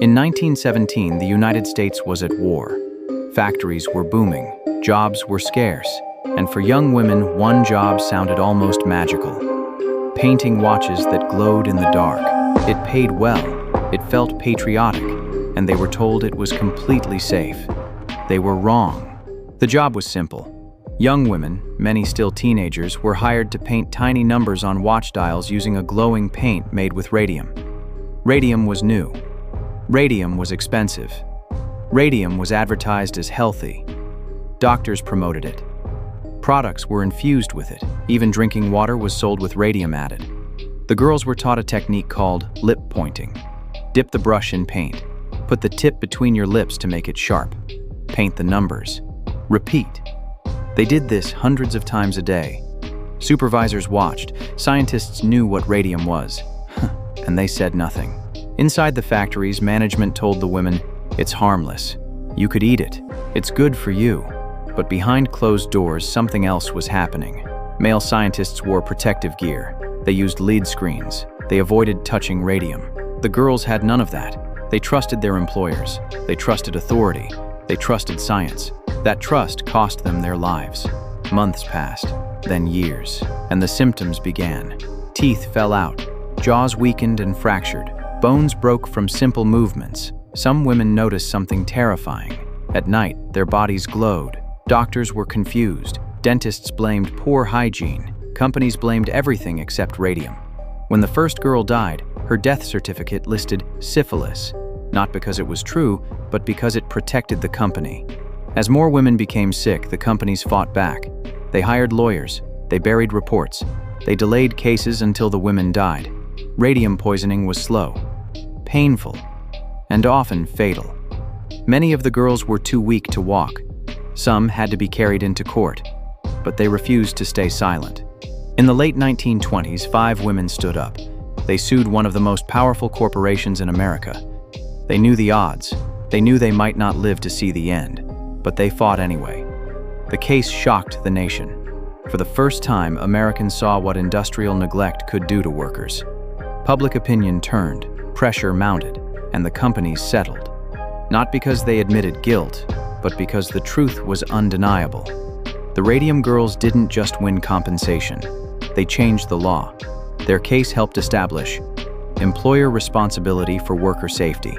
In 1917, the United States was at war. Factories were booming, jobs were scarce, and for young women, one job sounded almost magical. Painting watches that glowed in the dark. It paid well, it felt patriotic, and they were told it was completely safe. They were wrong. The job was simple. Young women, many still teenagers, were hired to paint tiny numbers on watch dials using a glowing paint made with radium. Radium was new. Radium was expensive. Radium was advertised as healthy. Doctors promoted it. Products were infused with it. Even drinking water was sold with radium added. The girls were taught a technique called lip pointing. Dip the brush in paint. Put the tip between your lips to make it sharp. Paint the numbers. Repeat. They did this hundreds of times a day. Supervisors watched. Scientists knew what radium was, and they said nothing. Inside the factories, management told the women, "It's harmless. You could eat it. It's good for you." But behind closed doors, something else was happening. Male scientists wore protective gear. They used lead screens. They avoided touching radium. The girls had none of that. They trusted their employers. They trusted authority. They trusted science. That trust cost them their lives. Months passed, then years, and the symptoms began. Teeth fell out, jaws weakened and fractured, bones broke from simple movements. Some women noticed something terrifying. At night, their bodies glowed. Doctors were confused. Dentists blamed poor hygiene. Companies blamed everything except radium. When the first girl died, her death certificate listed syphilis, not because it was true, but because it protected the company. As more women became sick, the companies fought back. They hired lawyers. They buried reports. They delayed cases until the women died. Radium poisoning was slow, painful, and often fatal. Many of the girls were too weak to walk. Some had to be carried into court, but they refused to stay silent. In the late 1920s, 5 women stood up. They sued one of the most powerful corporations in America. They knew the odds. They knew they might not live to see the end, but they fought anyway. The case shocked the nation. For the first time, Americans saw what industrial neglect could do to workers. Public opinion turned, pressure mounted, and the companies settled. Not because they admitted guilt, but because the truth was undeniable. The Radium Girls didn't just win compensation. They changed the law. Their case helped establish employer responsibility for worker safety.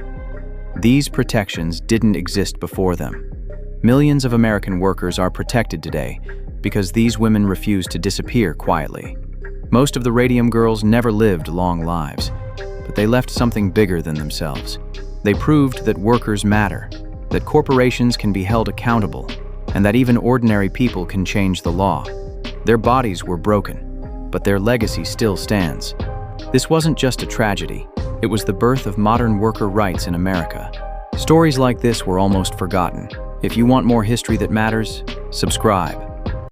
These protections didn't exist before them. Millions of American workers are protected today because these women refused to disappear quietly. Most of the Radium Girls never lived long lives, but they left something bigger than themselves. They proved that workers matter, that corporations can be held accountable, and that even ordinary people can change the law. Their bodies were broken, but their legacy still stands. This wasn't just a tragedy, it was the birth of modern worker rights in America. Stories like this were almost forgotten. If you want more history that matters, subscribe.